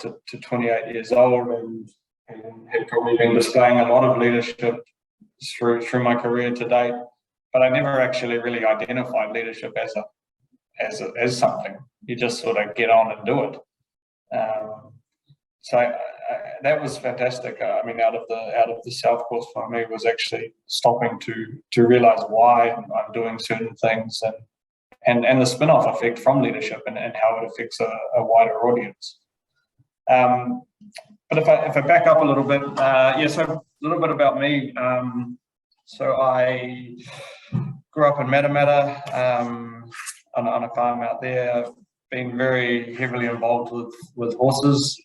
to 28 years old, and had probably been displaying a lot of leadership through my career to date. But I never actually really identified leadership as something. You just sort of get on and do it. So that was fantastic. I mean, out of the South course for me was actually stopping to realize why I'm doing certain things, and the spin-off effect from leadership and how it affects a wider audience. But if I back up a little bit, so a little bit about me. So I grew up in Matamata on a farm out there. Been very heavily involved with horses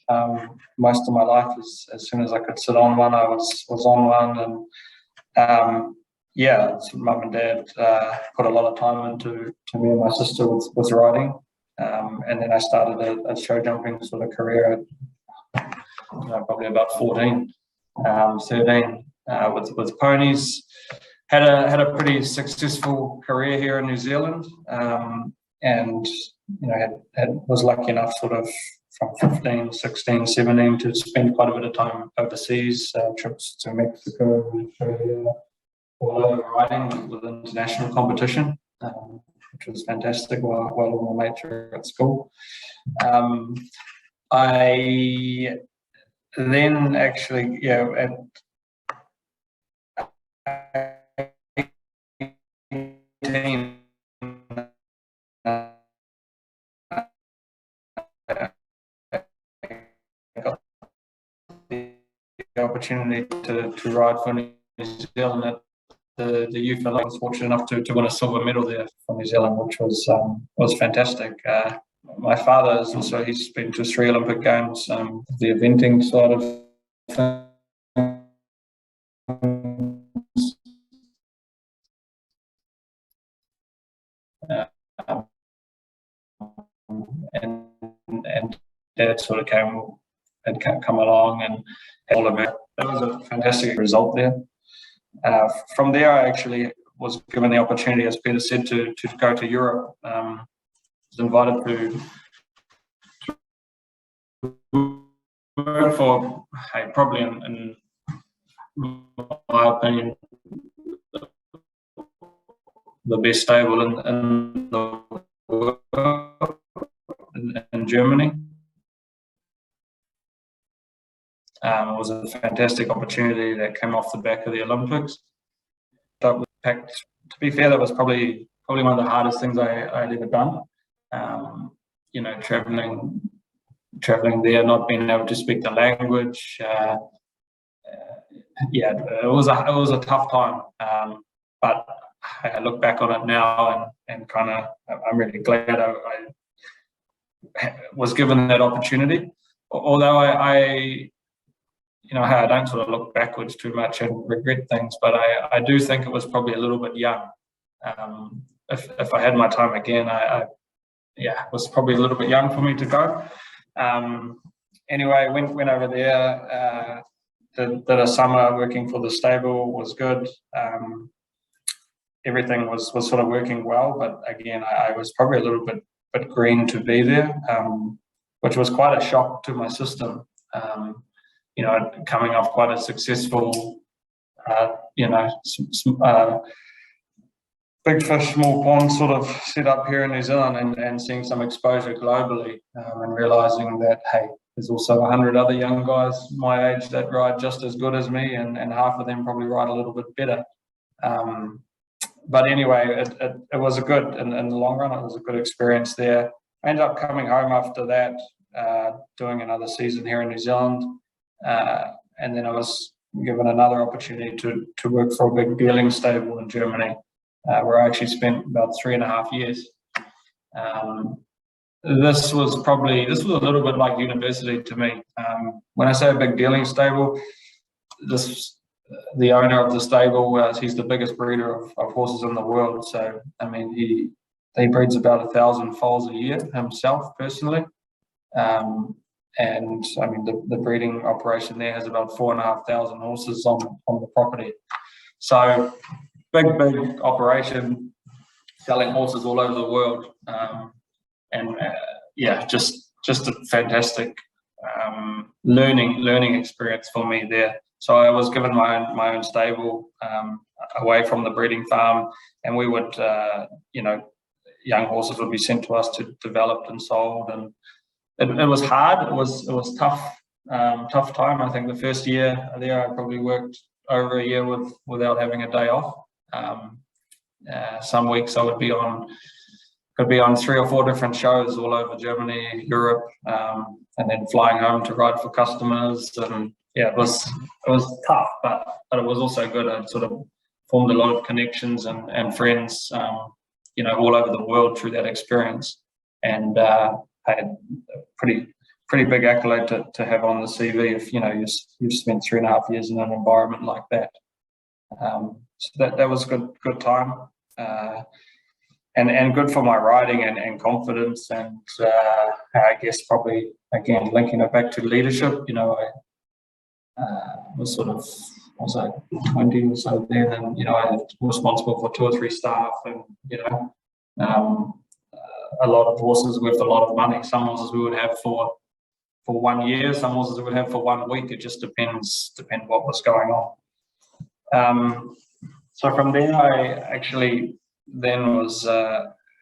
most of my life. As soon as I could sit on one, I was on one, and so mum and dad put a lot of time into me and my sister with riding, and then I started a show jumping sort of career at probably about 14, 13 with ponies. Had a pretty successful career here in New Zealand, and was lucky enough sort of from 15, 16, 17 to spend quite a bit of time overseas, trips to Mexico, Australia, all over riding with international competition, which was fantastic while all my mates were at school. I then actually, at 18, got the opportunity to ride for New Zealand at the Youth Olympics. I was fortunate enough to win a silver medal there for New Zealand, which was fantastic. My father is also, he's been to 3 Olympic Games, the eventing side of things. And Dad sort of had come along and all of it. That was a fantastic result there. From there, I actually was given the opportunity, as Peter said, to go to Europe. I was invited to work for, probably in my opinion, the best stable in the world, in Germany. It was a fantastic opportunity that came off the back of the Olympics. That was packed. To be fair, that was probably one of the hardest things I'd ever done. Traveling there, not being able to speak the language. It was a tough time. But I look back on it now and kind of, I'm really glad I was given that opportunity. Although I don't sort of look backwards too much and regret things, but I do think it was probably a little bit young. If I had my time again, it was probably a little bit young for me to go. Anyway, went over there, did a summer working for the stable, was good. Everything was sort of working well, but again, I was probably a little bit green to be there, which was quite a shock to my system. Coming off quite a successful, big fish, small pond sort of set up here in New Zealand, and seeing some exposure globally, and realizing that, hey, there's also 100 other young guys my age that ride just as good as me, and half of them probably ride a little bit better. But anyway, it was a good, in the long run, it was a good experience there. I ended up coming home after that, doing another season here in New Zealand. And then I was given another opportunity to work for a big gearling stable in Germany, where I actually spent about 3.5 years. This was a little bit like university to me. When I say a big gearling stable, the owner of the stable, he's the biggest breeder of horses in the world. So, I mean, he breeds about 1,000 foals a year himself, personally. And I mean, the breeding operation there has about 4,500 horses on the property. So big operation, selling horses all over the world. Just a fantastic learning experience for me there. So I was given my own stable away from the breeding farm, and we would, young horses would be sent to us to developed and sold, and it was hard. It was tough, tough time. I think the first year there, I probably worked over a year without having a day off. Some weeks I could be on 3 or 4 different shows all over Germany, Europe, and then flying home to ride for customers. And yeah, it was tough, but it was also good. I sort of formed a lot of connections and friends, all over the world through that experience. And I had a pretty big accolade to have on the CV if you've spent 3.5 years in an environment like that. So that was good time. And good for my riding and confidence, and I guess probably again linking it back to leadership. I was 20 or so then, and I was responsible for 2 or 3 staff, and a lot of horses worth a lot of money. Some horses we would have for 1 year, some horses we would have for 1 week. It just depends what was going on. So from there, I actually then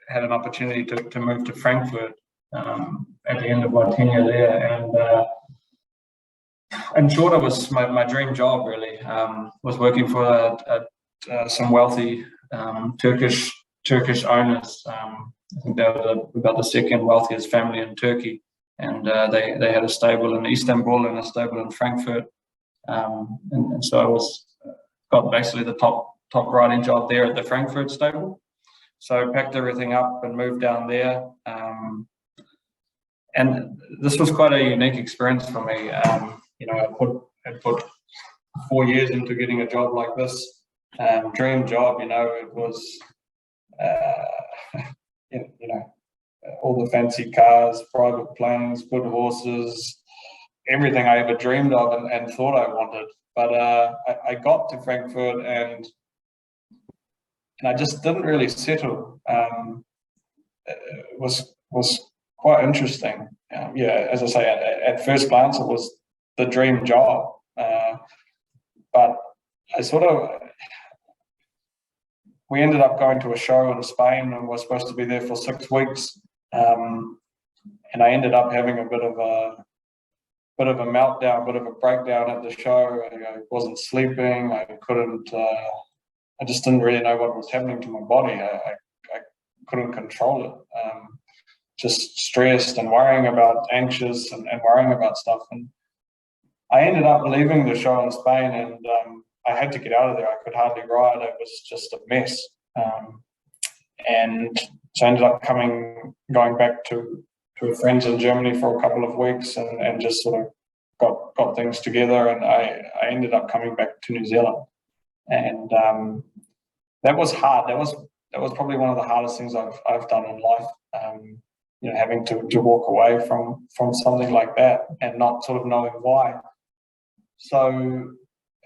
had an opportunity to move to Frankfurt at the end of my tenure there, and short, it was my dream job really. Was working for some wealthy Turkish owners. I think they were about the second wealthiest family in Turkey, and they had a stable in Istanbul and a stable in Frankfurt, and so I got basically the top riding job there at the Frankfurt stable. So I packed everything up and moved down there. And this was quite a unique experience for me. I put 4 years into getting a job like this. Dream job, it was, all the fancy cars, private planes, good horses, everything I ever dreamed of and thought I wanted. But I got to Frankfurt and I just didn't really settle. It was quite interesting. As I say, at first glance, it was the dream job. But we ended up going to a show in Spain and was supposed to be there for 6 weeks. And I ended up having a bit of a meltdown, bit of a breakdown at the show. I wasn't sleeping. I just didn't really know what was happening to my body. I couldn't control it. Just stressed and anxious and worrying about stuff. And I ended up leaving the show in Spain, and I had to get out of there. I could hardly ride. It was just a mess. And so I ended up going back to friends in Germany for a couple of weeks and just sort of got things together. And I ended up coming back to New Zealand. And that was hard. That was probably one of the hardest things I've done in life. Having to walk away from something like that and not sort of knowing why. So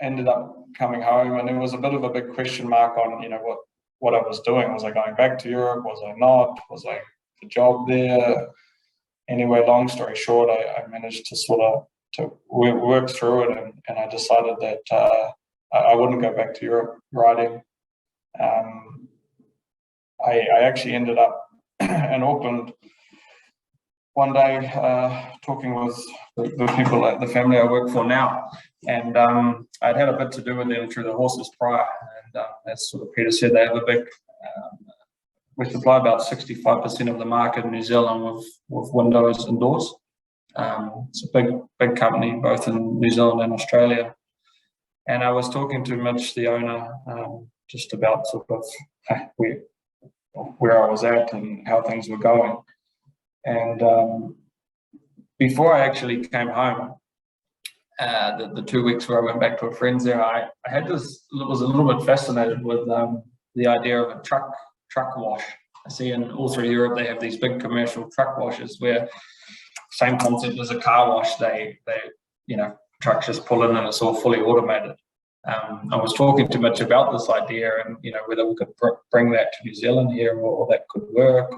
ended up coming home, and there was a bit of a big question mark on what I was doing. Was I going back to Europe? Was I not? Was I the job there? Anyway, long story short, I managed to work through it, and I decided that I wouldn't go back to Europe riding. I actually ended up in Auckland one day talking with the people at the family I work for now, and I'd had a bit to do with them through the horses prior, and as sort of Peter said, they have a big, we supply about 65% of the market in New Zealand with windows and doors. It's a big company, both in New Zealand and Australia. And I was talking to Mitch, the owner, just about sort of where I was at and how things were going. And before I actually came home, the 2 weeks where I went back to a friend's there, I was a little bit fascinated with the idea of a truck wash. I see in all through Europe they have these big commercial truck washes where same concept as a car wash. They trucks just pull in and it's all fully automated. I was talking to Mitch about this idea and whether we could bring that to New Zealand here or that could work.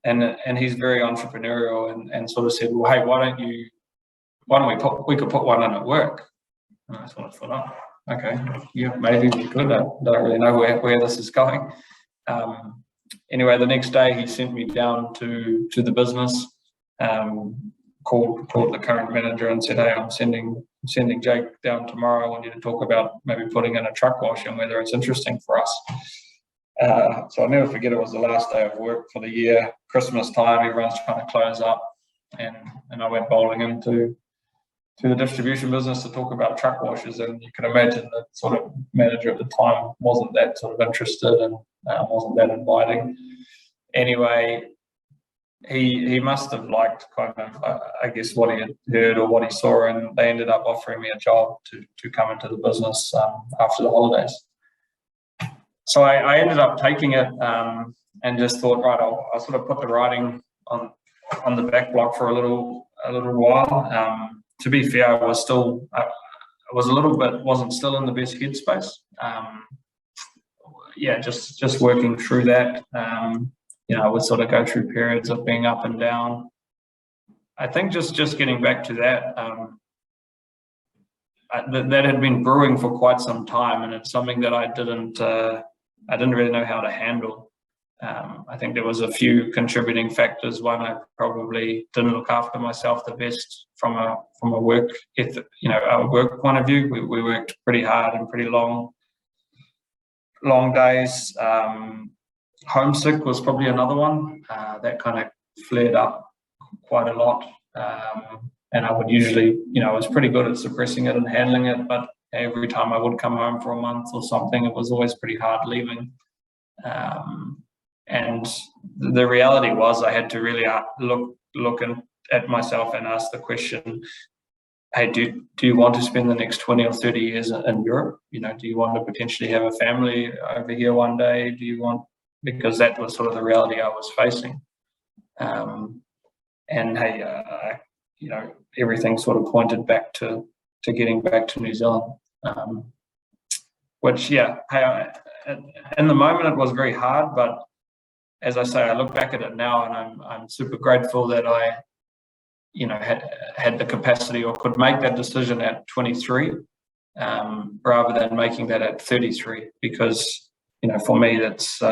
and he's very entrepreneurial, and sort of said, well, hey, why don't we could put one in at work? And I sort of thought, oh, okay, yeah, maybe we could. I don't really know where this is going. Anyway, the next day he sent me down to the business, called the current manager and said, hey, I'm sending Jake down tomorrow. I want you to talk about maybe putting in a truck wash and whether it's interesting for us. So I'll never forget, it was the last day of work for the year, Christmas time, everyone's trying to close up, and I went bowling into the distribution business to talk about truck washes, and you can imagine the sort of manager at the time wasn't that sort of interested and wasn't that inviting. Anyway, he must have liked kind of, I guess, what he had heard or what he saw, and they ended up offering me a job to come into the business after the holidays. So I ended up taking it and just thought, right, I'll sort of put the writing on the back block for a little while. To be fair, I was wasn't still in the best headspace. Just working through that. I would sort of go through periods of being up and down. I think just getting back to that, that had been brewing for quite some time, and it's something that I didn't really know how to handle. I think there was a few contributing factors. One, I probably didn't look after myself the best from a work ethic, a work point of view. We worked pretty hard and pretty long days. Homesick was probably another one that kind of flared up quite a lot. And I would usually, I was pretty good at suppressing it and handling it, but every time I would come home for a month or something, it was always pretty hard leaving. And the reality was I had to really look at myself and ask the question, hey, do you want to spend the next 20 or 30 years in Europe? Do you want to potentially have a family over here one day? Because that was sort of the reality I was facing. And hey, everything sort of pointed back to getting back to New Zealand. Which, yeah, hey, in the moment it was very hard, but as I say, I look back at it now and I'm super grateful that I, had the capacity or could make that decision at 23, rather than making that at 33, because, for me, that's,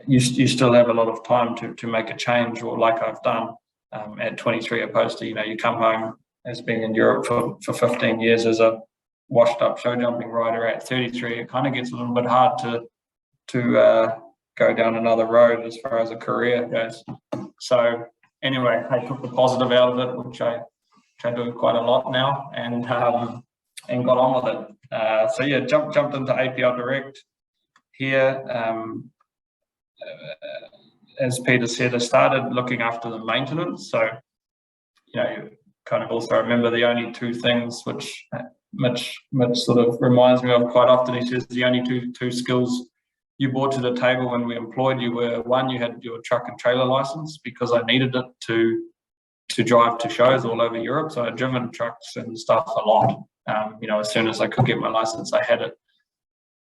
you still have a lot of time to make a change, or like I've done at 23, opposed to, you come home as being in Europe for 15 years as a washed up show jumping rider. At 33, it kind of gets a little bit hard to go down another road as far as a career goes. So anyway, I took the positive out of it, which I do quite a lot now, and got on with it. So yeah, jumped into APL Direct here. As Peter said, I started looking after the maintenance. So, kind of also remember the only two things which Mitch sort of reminds me of quite often. He says the only two skills you brought to the table when we employed you were, one, you had your truck and trailer license, because I needed it to drive to shows all over Europe. So I'd driven trucks and stuff a lot. As soon as I could get my license, I had it.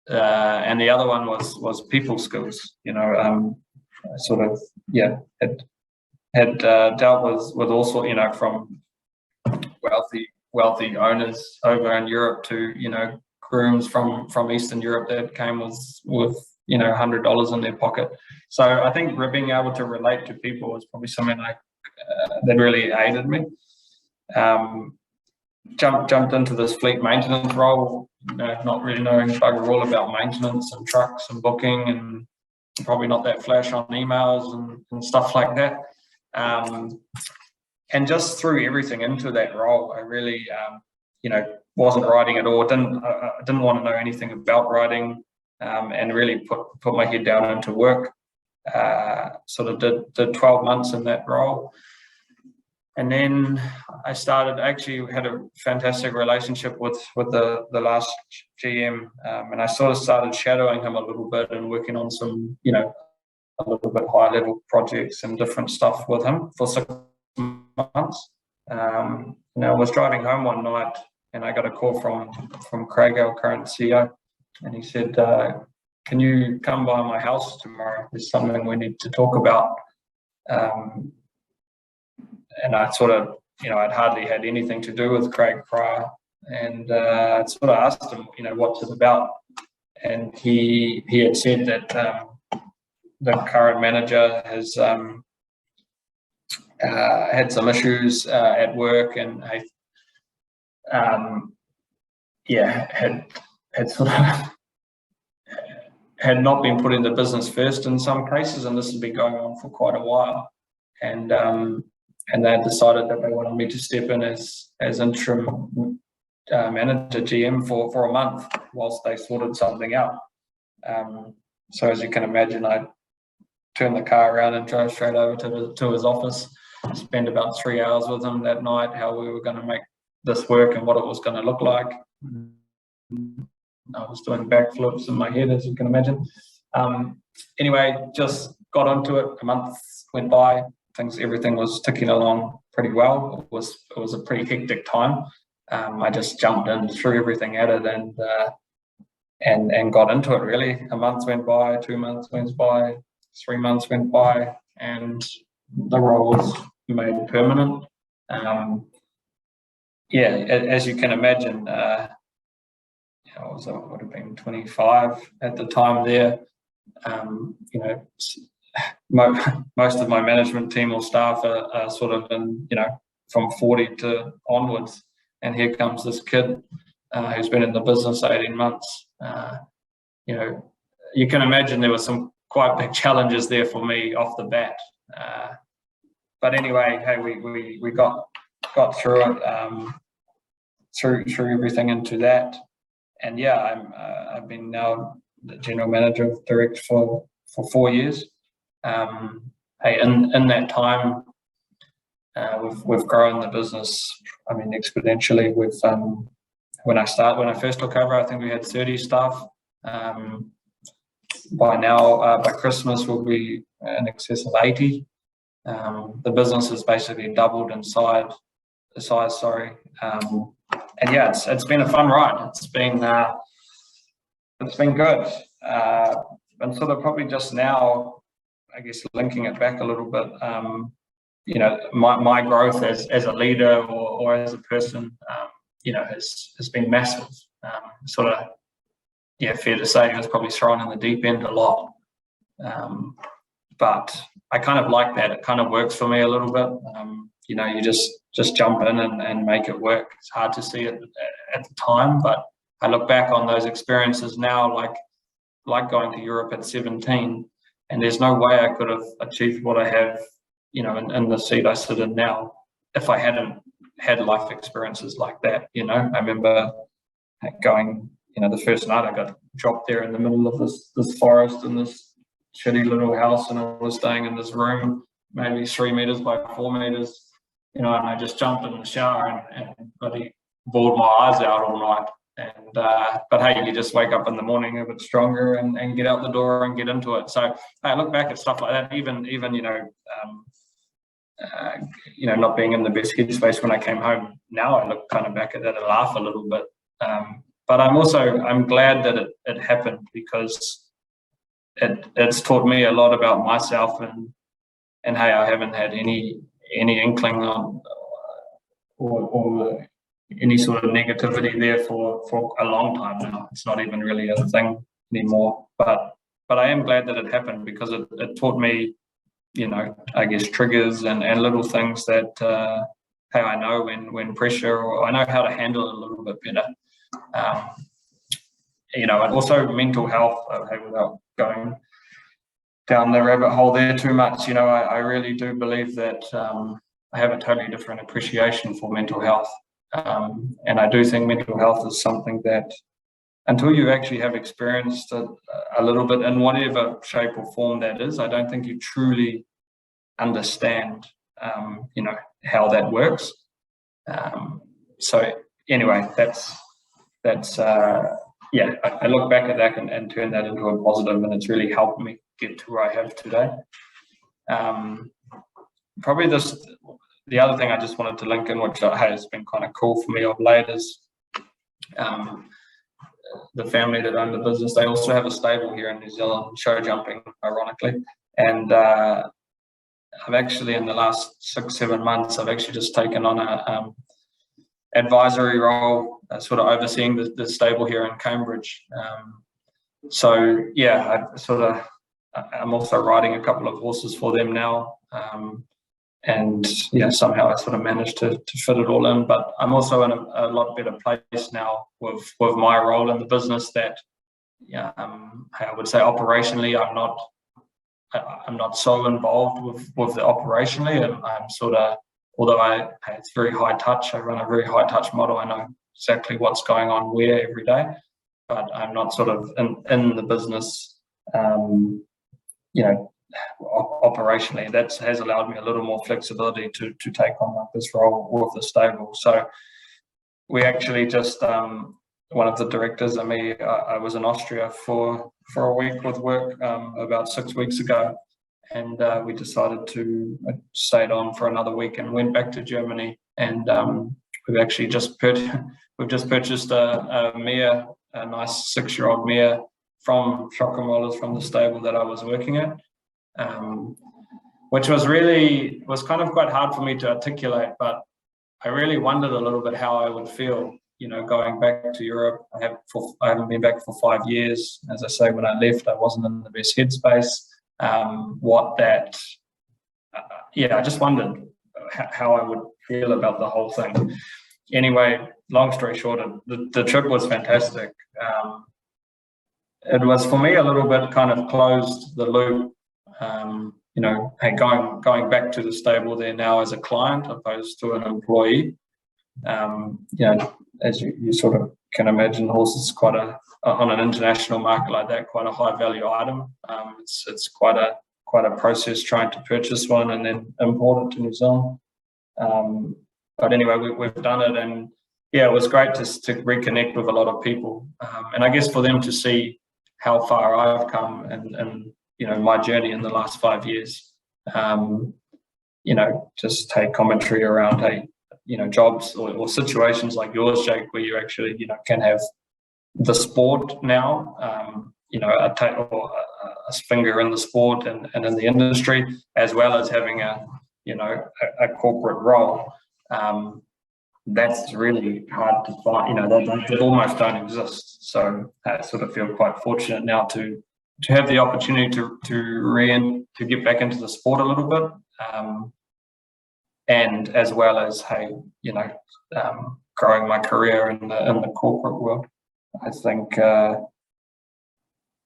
And the other one was people skills. Sort of, yeah, had dealt with all sorts, from wealthy owners over in Europe to, grooms from Eastern Europe that came with $100 in their pocket. So I think being able to relate to people was probably something that really aided me. Jumped into this fleet maintenance role, not really knowing bugger all about maintenance and trucks and booking, and probably not that flash on emails and stuff like that. And just threw everything into that role. I really, wasn't writing at all. I didn't want to know anything about writing, and really put my head down into work. Sort of did 12 months in that role. And then I actually had a fantastic relationship with the last GM, and I sort of started shadowing him a little bit and working on some, a little bit high level projects and different stuff with him for 6 months. I was driving home one night and I got a call from Craig, our current CEO, and he said, can you come by my house tomorrow? There's something we need to talk about. And I sort of, I'd hardly had anything to do with Craig prior, and I sort of asked him, what's it about? And he had said that the current manager has had some issues at work, and had sort of had not been putting the business first in some cases, and this has been going on for quite a while. And they had decided that they wanted me to step in as interim manager, GM, for a month whilst they sorted something out. So as you can imagine, I turned the car around and drove straight over to his office, spent about 3 hours with him that night, how we were going to make this work and what it was going to look like. I was doing backflips in my head, as you can imagine. Anyway, just got onto it. A month went by. Everything was ticking along pretty well. It was a pretty hectic time. I just jumped in, threw everything at it, and got into it. Really, a month went by, 2 months went by, 3 months went by, and the role was made permanent. As you can imagine. I would have been 25 at the time there. Most of my management team or staff are sort of in, from 40 to onwards. And here comes this kid who's been in the business 18 months. You can imagine there were some quite big challenges there for me off the bat. But anyway, hey, we got through it, through everything into that. And I've been now the general manager of Direct for 4 years. In that time, we've grown the business. I mean, exponentially. When I first took over, I think we had 30 staff. By now, by Christmas, we'll be in excess of 80. The business has basically doubled in size. And it's been a fun ride. It's been good. And sort of probably just now, I guess, linking it back a little bit, my growth as a leader or as a person, has been massive. Fair to say I was probably thrown in the deep end a lot. But I kind of like that. It kind of works for me a little bit. You just jump in and make it work. It's hard to see it at the time, but I look back on those experiences now, like going to Europe at 17, and there's no way I could have achieved what I have, in the seat I sit in now, if I hadn't had life experiences like that. I remember going, the first night I got dropped there in the middle of this forest in this shitty little house, and I was staying in this room, maybe 3 meters by 4 meters, and I just jumped in the shower and bloody bored my eyes out all night. And but hey, you just wake up in the morning a bit stronger and get out the door and get into it. So I look back at stuff like that, even not being in the best headspace when I came home. Now I look kind of back at that and laugh a little bit. But I'm glad that it happened, because it's taught me a lot about myself, and hey, I haven't had any inkling on or any sort of negativity there for a long time now. It's not even really a thing anymore. But I am glad that it happened, because it taught me, I guess, triggers and little things that hey, I know when pressure, or I know how to handle it a little bit better. And also mental health, without going down the rabbit hole there too much, I really do believe that I have a totally different appreciation for mental health. And I do think mental health is something that, until you actually have experienced it a little bit in whatever shape or form that is, I don't think you truly understand, how that works. So anyway, I look back at that and turn that into a positive, and it's really helped me get to where I have today. Probably the other thing I just wanted to link in, which has been kind of cool for me of late, is the family that own the business, they also have a stable here in New Zealand, show jumping, ironically. And I've actually, in the last 6-7 months, I've actually just taken on a advisory role, sort of overseeing the stable here in Cambridge. So yeah, I'm also riding a couple of horses for them now. And yeah, somehow I sort of managed to fit it all in. But I'm also in a lot better place now with my role in the business, that I would say operationally I'm not so involved with the operationally. I'm sort of, although it's very high touch, I run a very high touch model. I know exactly what's going on where every day, but I'm not sort of in the business, operationally. That has allowed me a little more flexibility to take on like this role with the stable. So we actually just, one of the directors and me, I was in Austria for a week with work about 6 weeks ago, and we decided to stayed on for another week and went back to Germany. And we've actually just purchased a mare, a nice 6-year-old mare from Schockenwalder's, from the stable that I was working at. Which was kind of quite hard for me to articulate, but I really wondered a little bit how I would feel, going back to Europe. I haven't been back for 5 years. As I say, when I left, I wasn't in the best headspace. I just wondered how I would feel about the whole thing. Anyway, long story short, the trip was fantastic. It was for me a little bit kind of closed the loop. Going back to the stable there now as a client opposed to an employee. As you sort of can imagine, horses quite on an international market like that, quite a high value item. It's quite a process trying to purchase one and then import it to New Zealand. But anyway, we've done it, and yeah, it was great to reconnect with a lot of people, and I guess for them to see how far I've come and my journey in the last 5 years. Just take commentary around, jobs or situations like yours, Jake, where you actually, can have the sport now, a finger in the sport and in the industry, as well as having a corporate role. That's really hard to find, they almost don't exist. So I sort of feel quite fortunate now to have the opportunity to get back into the sport a little bit, and as well as growing my career in the corporate world. I think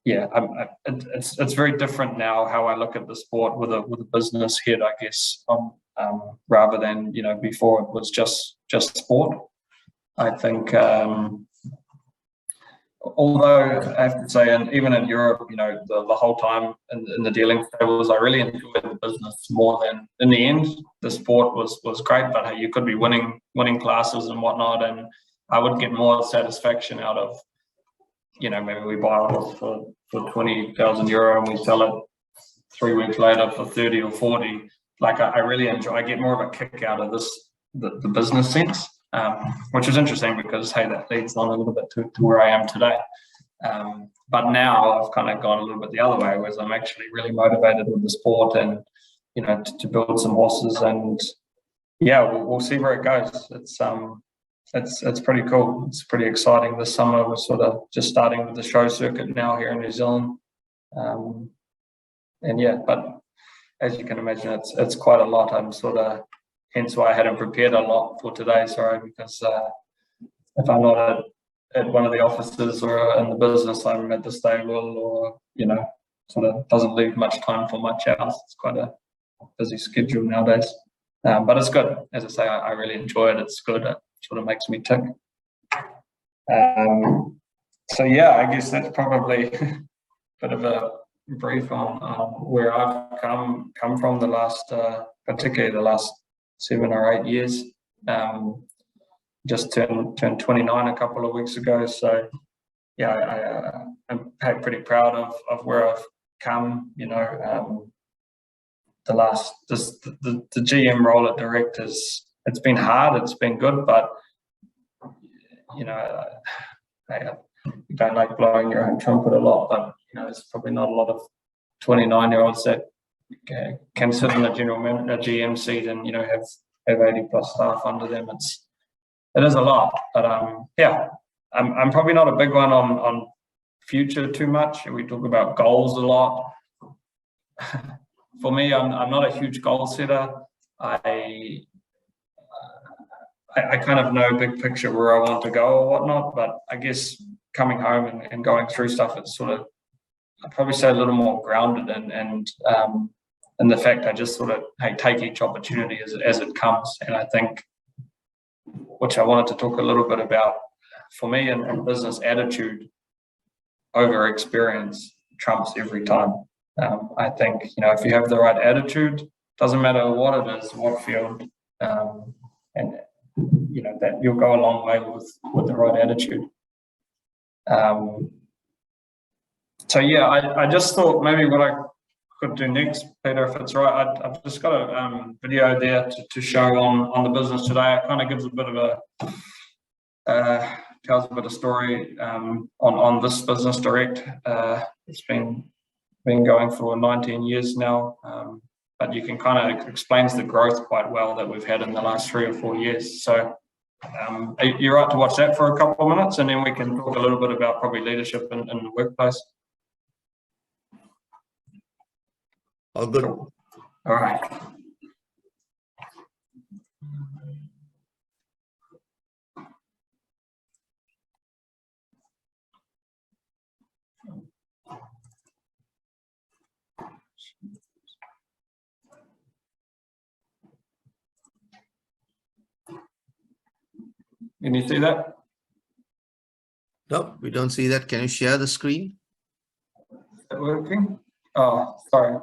it's very different now how I look at the sport with a business head, I guess, rather than before it was just sport. I think. Although I have to say, and even in Europe, the whole time in the dealing stables, I really enjoyed the business more than, in the end, the sport was great, but you could be winning classes and whatnot, and I would get more satisfaction out of, maybe we buy a horse for 20,000 euro and we sell it 3 weeks later for 30 or 40. Like I really enjoy. I get more of a kick out of the business sense. Which is interesting because, that leads on a little bit to where I am today. But now I've kind of gone a little bit the other way, whereas I'm actually really motivated with the sport and, to build some horses, and we'll see where it goes. It's pretty cool. It's pretty exciting. This summer we're sort of just starting with the show circuit now here in New Zealand. But as you can imagine, it's quite a lot. I'm sort of, hence why I hadn't prepared a lot for today, sorry, because if I'm not at one of the offices or in the business, I'm at the stable, or, sort of doesn't leave much time for much else. It's quite a busy schedule nowadays. But it's good. As I say, I really enjoy it. It's good. It sort of makes me tick. I guess that's probably a bit of a brief on where I've come from the last, particularly the last 7 or 8 years. Just turned 29 a couple of weeks ago. So I'm pretty proud of where I've come. The GM role at Directors, it's been hard, it's been good, but you don't like blowing your own trumpet a lot, but there's probably not a lot of 29-year-olds that can sit in a GM seat and have 80 plus staff under them. It is a lot, but yeah, I'm probably not a big one on future too much. We talk about goals a lot. For me, I'm not a huge goal setter. I kind of know big picture where I want to go or whatnot, but I guess coming home and going through stuff, it's sort of, I'd probably say a little more grounded and the fact I just sort of, hey, take each opportunity as it comes. And I think, which I wanted to talk a little bit about, for me in business, attitude over experience trumps every time. I think, if you have the right attitude, doesn't matter what it is, what field, and that you'll go a long way with the right attitude. So yeah, I just thought maybe what I could do next, Peter, if it's right, I've just got a video there to show on the business today. It kind of gives a bit of tells a bit of story on this business direct. It's been going for 19 years now, but you can kind of explains the growth quite well that we've had in the last 3 or 4 years. So you're right to watch that for a couple of minutes, and then we can talk a little bit about probably leadership in the workplace. All good. Cool. All right. Can you see that? No, we don't see that. Can you share the screen? Is it working? Oh, sorry.